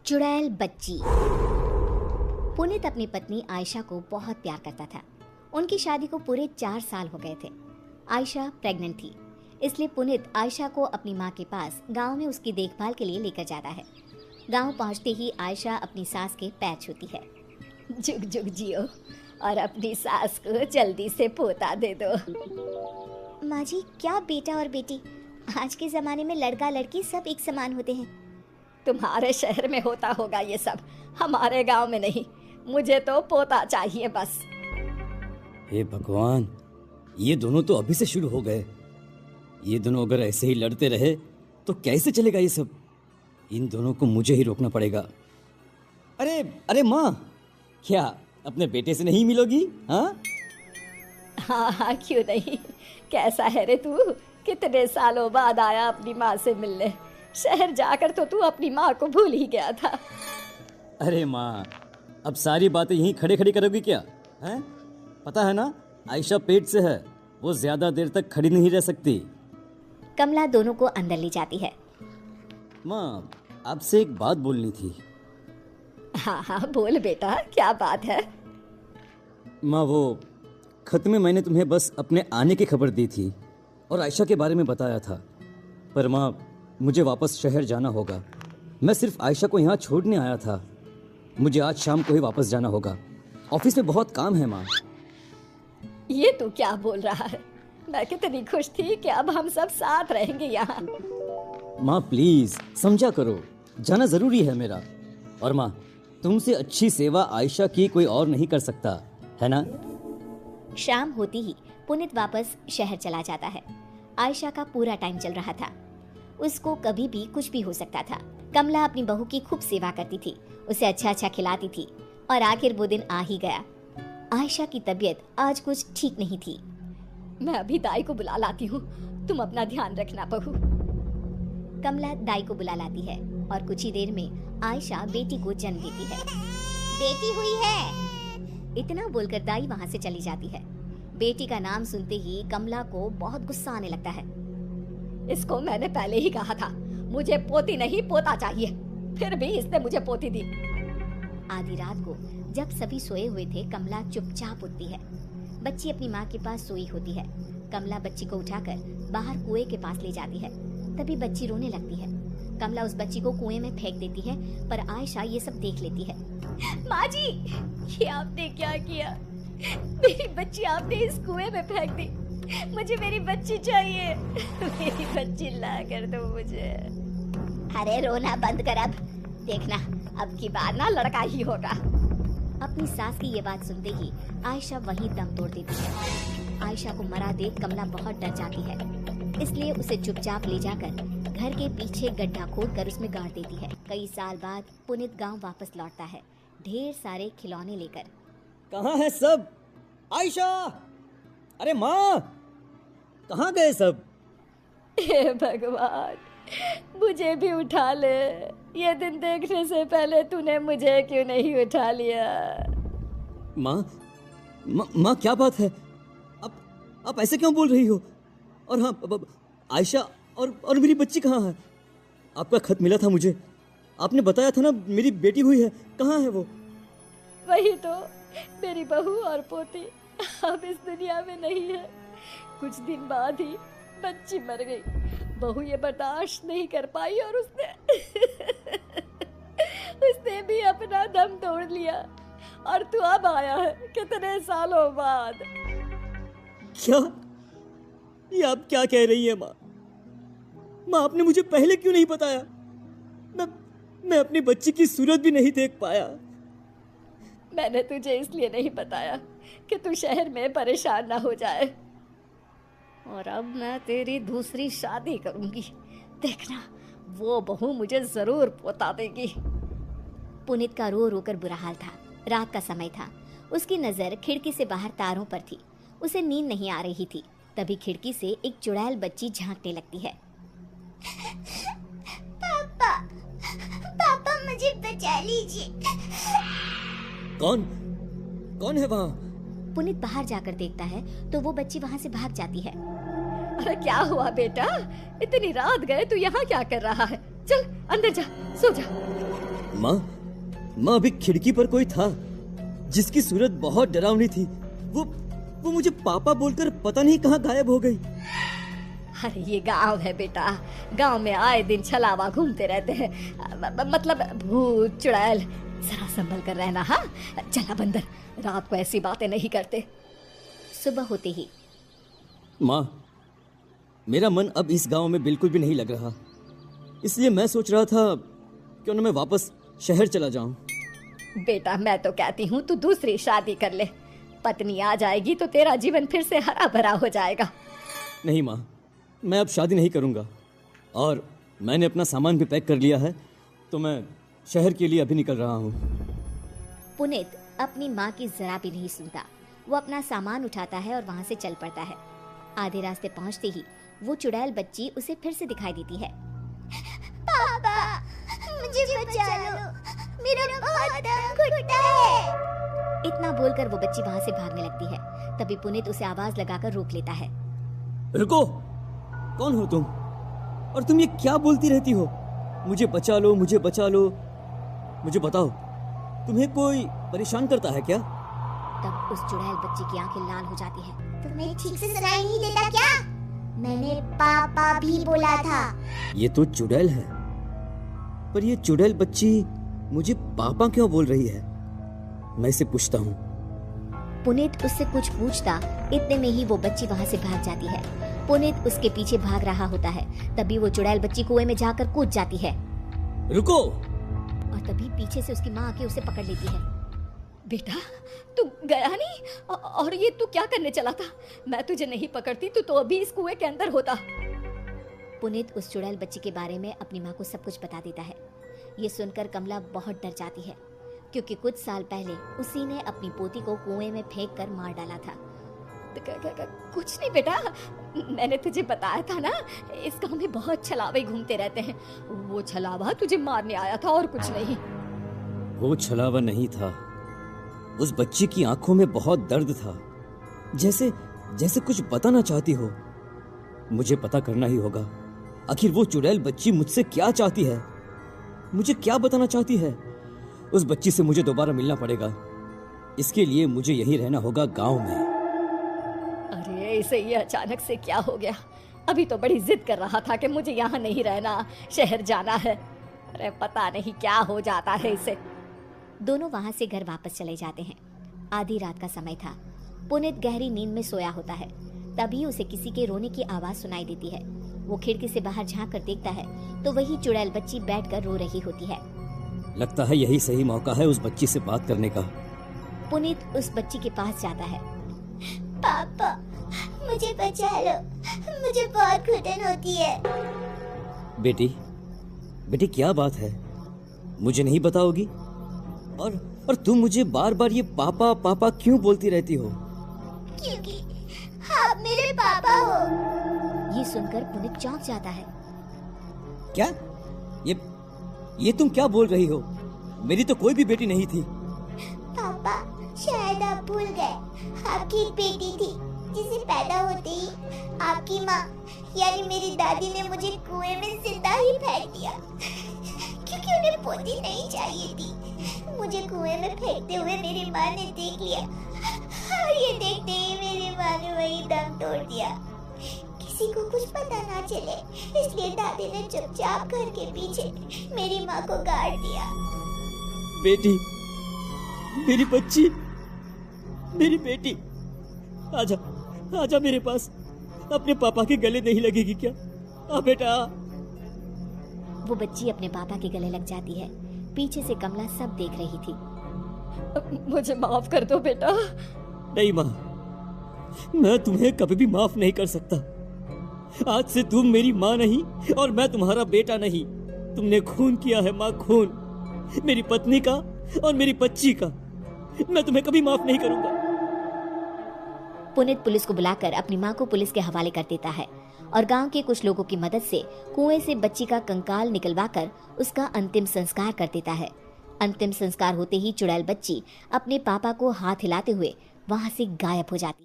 चुड़ैल बच्ची। पुनीत अपनी पत्नी आयशा को बहुत प्यार करता था। उनकी शादी को पूरे 4 साल हो गए थे। आयशा प्रेग्नेंट थी, इसलिए पुनीत आयशा को अपनी माँ के पास गांव में उसकी देखभाल के लिए लेकर जाता है। गांव पहुंचते ही आयशा अपनी सास के पैर छूती है। जुग जुग जियो और अपनी सास को जल्दी से पोता दे दो। माँ जी, क्या बेटा और बेटी, आज के जमाने में लड़का लड़की सब एक समान होते हैं। तुम्हारे शहर में होता होगा ये सब, हमारे गांव में नहीं। मुझे तो पोता चाहिए बस। हे भगवान, ये दोनों तो अभी से शुरू हो गए। ये दोनों अगर ऐसे ही लड़ते रहे तो कैसे चलेगा ये सब। इन दोनों को मुझे ही रोकना पड़ेगा। अरे अरे माँ, क्या अपने बेटे से नहीं मिलोगी? हाँ हाँ, क्यों नहीं। कैसा है रे तू? कितने सालों बाद आया अपनी माँ से मिलने। शहर जाकर तो तू अपनी माँ को भूल ही गया था। अरे माँ, अब सारी बातें यहीं खड़े खड़े करोगी क्या? हैं? पता है ना, आयशा पेट से है, वो ज्यादा देर तक खड़ी नहीं रह सकती। कमला दोनों को अंदर ले जाती है। माँ, आपसे एक बात बोलनी थी। हाँ हाँ, बोल बेटा, क्या बात है? माँ, वो खत में मैंने तुम्हें बस अपने आने की खबर दी थी और आयशा के बारे में बताया था। पर माँ, मुझे वापस शहर जाना होगा। मैं सिर्फ आयशा को यहाँ छोड़ने आया था। मुझे आज शाम को ही वापस जाना होगा। ऑफिस में बहुत काम है माँ। ये तू क्या बोल रहा है? मैं कितनी खुश थी कि अब हम सब साथ रहेंगे यहाँ। माँ प्लीज समझा करो, जाना जरूरी है मेरा। और माँ, तुमसे अच्छी सेवा आयशा की कोई और नहीं कर सकता, है ना? शाम होती ही पुनीत वापस शहर चला जाता है। आयशा का पूरा टाइम चल रहा था। उसको कभी भी कुछ भी हो सकता था। कमला अपनी बहू की खूब सेवा करती थी, उसे अच्छा अच्छा खिलाती थी और आखिर वो दिन आ ही गया। आयशा की तबीयत आज कुछ ठीक नहीं थी। मैं अभी दाई को बुला लाती हूँ, तुम अपना ध्यान रखना बहू। कमला दाई को बुला लाती है और कुछ ही देर में आयशा बेटी को जन्म देती है। बेटी हुई है, इतना बोलकर दाई वहाँ से चली जाती है। बेटी का नाम सुनते ही कमला को बहुत गुस्सा आने लगता है। इसको मैंने पहले ही कहा था, मुझे पोती नहीं पोता चाहिए, फिर भी इसने मुझे पोती दी। आधी रात को जब सभी सोए हुए थे, कमला चुपचाप उठती है। बच्ची अपनी माँ के पास सोई होती है। कमला बच्ची को उठाकर बाहर कुएं के पास ले जाती है। तभी बच्ची रोने लगती है। कमला उस बच्ची को कुएं में फेंक देती है, पर आयशा ये सब देख लेती है। माँ जी, ये आपने क्या किया? मेरी बच्ची आपने इस कुएं में फेंक दी। मुझे मेरी बच्ची चाहिए। मेरी बच्ची ला कर दो मुझे। अरे रोना बंद कर, अब देखना, अब की बार ना लड़का ही होगा। अपनी सास की ये बात सुनते ही आयशा वहीं दम तोड़ देती है। आयशा को मरा देख कमला बहुत डर जाती है, इसलिए उसे चुपचाप ले जाकर घर के पीछे गड्ढा खोदकर उसमें गाड़ देती है। कई साल बाद पुनीत गांव वापस लौटता है, ढेर सारे खिलौने लेकर। कहाँ है सब? आयशा! अरे माँ, कहाँ गए सब? हे भगवान, मुझे भी उठा ले। ये दिन देखने से पहले तूने मुझे क्यों नहीं उठा लिया? माँ, क्या बात है? आप ऐसे क्यों बोल रही हो? और हाँ, आयशा और मेरी बच्ची कहाँ है? आपका खत मिला था मुझे, आपने बताया था ना मेरी बेटी हुई है, कहाँ है वो? वही तो, मेरी बहू और पोती अब इस दुनिया में नहीं है। कुछ दिन बाद ही बच्ची मर गई। बहू ये बर्दाश्त नहीं कर पाई और उसने उसने भी अपना दम तोड़ लिया। और तू अब आया है कितने सालों बाद। क्या? ये आप क्या कह रही है माँ? आपने मुझे पहले क्यों नहीं बताया? मैं अपनी बच्ची की सूरत भी नहीं देख पाया। मैंने तुझे इसलिए नहीं बताया कि तू शहर में परेशान ना हो जाए। और अब मैं तेरी दूसरी शादी करूंगी, देखना, वो बहू मुझे जरूर पोता देगी। पुनीत का रो रो कर बुरा हाल था। रात का समय था। उसकी नजर खिड़की से बाहर तारों पर थी। उसे नींद नहीं आ रही थी। तभी खिड़की से एक चुड़ैल बच्ची झांकने लगती है। पापा, पापा मुझे बचा लीजिए। कौन है वहाँ? पुनीत बाहर जाकर देखता है तो वो बच्ची वहाँ से भाग जाती है। अरे क्या हुआ बेटा, इतनी रात गए तू यहाँ क्या कर रहा है? चल अंदर जा, सो जा। माँ, माँ अभी खिड़की पर कोई था जिसकी सूरत बहुत डरावनी थी। वो मुझे पापा बोलकर पता नहीं कहाँ गायब हो गई। अरे ये गांव है बेटा, गांव में आए दिन छलावा घूमते रहते हैं, मतलब भूत चुड़ैल। जरा संभल कर रहना। हाँ चला बंदर, रात को ऐसी बातें नहीं करते। सुबह होते ही माँ, मेरा मन अब इस गांव में बिल्कुल भी नहीं लग रहा, इसलिए मैं सोच रहा था क्यों न मैं वापस शहर चला जाऊं। बेटा मैं तो कहती हूँ तू दूसरी शादी कर ले, पत्नी आ जाएगी तो तेरा जीवन फिर से हरा भरा हो जाएगा। नहीं माँ, मैं अब शादी नहीं करूंगा, और मैंने अपना सामान भी पैक कर लिया है, तो मैं शहर के लिए अभी निकल रहा हूँ। पुनीत अपनी माँ की जरा भी नहीं सुनता। वो अपना सामान उठाता है और वहाँ से चल पड़ता है। आधे रास्ते पहुँचते ही वो चुड़ैल बच्ची उसे फिर से दिखाई देती है। पापा मुझे बचा लो, मेरा बहुत दम घुटता है। इतना बोलकर वो बच्ची वहाँ से भागने लगती है। तभी पुनीत उसे आवाज लगाकर रोक लेता है। रुको, कौन हो तुम? और तुम ये क्या बोलती रहती हो? मुझे बचा लो, मुझे बचा लो। मुझे बताओ, तुम्हें कोई परेशान करता है क्या? तब उस चुड़ैल बच्ची की आंखें लाल हो जाती है। तुम्हें ठीक से सुनाई नहीं देता क्या? मैंने पापा भी बोला था। ये तो चुड़ैल है, पर ये चुड़ैल बच्ची मुझे पापा क्यों बोल रही है? मैं इसे पूछता हूँ। पुनीत उससे कुछ पूछता, इतने में ही वो बच्ची वहाँ से भाग जाती है। पुनीत उसके पीछे भाग रहा होता है। तभी वो चुड़ैल बच्ची कुएं में जाकर कूद जाती है। रुको! और तभी पीछे से उसकी माँ आके उसे पकड़ लेती है। बेटा तू गया नहीं, और ये तू क्या करने चला था? मैं तुझे नहीं पकड़ती तो अभी इस कुएं के अंदर होता। पुनीत उस चुड़ैल बच्ची के बारे में अपनी माँ को सब कुछ बता देता है। ये सुनकर कमला बहुत डर जाती है, क्योंकि कुछ साल पहले उसी ने अपनी पोती को कुएं में फेंक कर मार डाला था। कुछ नहीं बेटा, मैंने तुझे बताया था ना, इस गांव में बहुत छलावे घूमते रहते हैं। वो छलावा तुझे मारने आया था और कुछ नहीं। वो छलावा नहीं था, उस बच्ची की आंखों में बहुत दर्द था, जैसे जैसे कुछ बताना चाहती हो। मुझे पता करना ही होगा, आखिर वो चुड़ैल बच्ची मुझसे क्या चाहती है, मुझे क्या बताना चाहती है। उस बच्ची से मुझे दोबारा मिलना पड़ेगा। इसके लिए मुझे यहीं रहना होगा, गांव में। अरे इसे ये अचानक से क्या हो गया? अभी तो बड़ी जिद कर रहा था कि मुझे यहाँ नहीं रहना, शहर जाना है। अरे पता नहीं क्या हो जाता है इसे। दोनों वहां से घर वापस चले जाते हैं। आधी रात का समय था। पुनीत गहरी नींद में सोया होता है। तभी उसे किसी के रोने की आवाज सुनाई देती है। वो खिड़की से बाहर झांक कर देखता है तो वही चुड़ैल बच्ची बैठकर रो रही होती है। लगता है यही सही मौका है उस बच्ची से बात करने का। पुनीत उस बच्ची के पास जाता है। पापा मुझे बचा लो, मुझे बहुत घुटन होती है। बेटी क्या बात है, मुझे नहीं बताओगी? और तुम मुझे बार बार ये पापा पापा क्यों बोलती रहती हो? क्योंकि आप मेरे पापा हो। ये सुनकर पुनीत चौंक जाता है। क्या? ये तुम क्या बोल रही हो? मेरी तो कोई भी बेटी नहीं थी। पापा शायद आप भूल गए, आपकी एक बेटी थी जिसे पैदा होते ही आपकी माँ यानी मेरी दादी ने मुझे कुएं में जिंदा ही फेंक दिया, क्योंकि उन्हें पोती नहीं चाहिए थी। मुझे कुएं में फेंकते हुए मेरी माँ ने देख लिया, और ये देखते ही मेरी माँ ने वही दम तोड़ दिया। किसी को कुछ पता ना चले, इसलिए दादी ने चुपचाप घर के पीछे मेरी माँ को गाड़ दिया। बेटी, मेरी बच्ची, मेरी बेटी, आजा मेरे पास। अपने पापा के गले नहीं लगेगी क्या? आ बेटा। वो बच्ची अपने पापा के गले लग जाती है। पीछे से कमला सब देख रही थी। मुझे माफ कर दो बेटा। नहीं माँ, मैं तुम्हें कभी भी माफ नहीं कर सकता। आज से तुम मेरी माँ नहीं और मैं तुम्हारा बेटा नहीं। तुमने खून किया है माँ, खून, मेरी पत्नी का और मेरी बच्ची का। मैं तुम्हें कभी माफ नहीं करूंगा। पुनीत पुलिस को बुलाकर अपनी माँ को पुलिस के हवाले कर देता है और गांव के कुछ लोगों की मदद से कुएं से बच्ची का कंकाल निकलवाकर उसका अंतिम संस्कार कर देता है। अंतिम संस्कार होते ही चुड़ैल बच्ची अपने पापा को हाथ हिलाते हुए वहां से गायब हो जाती है।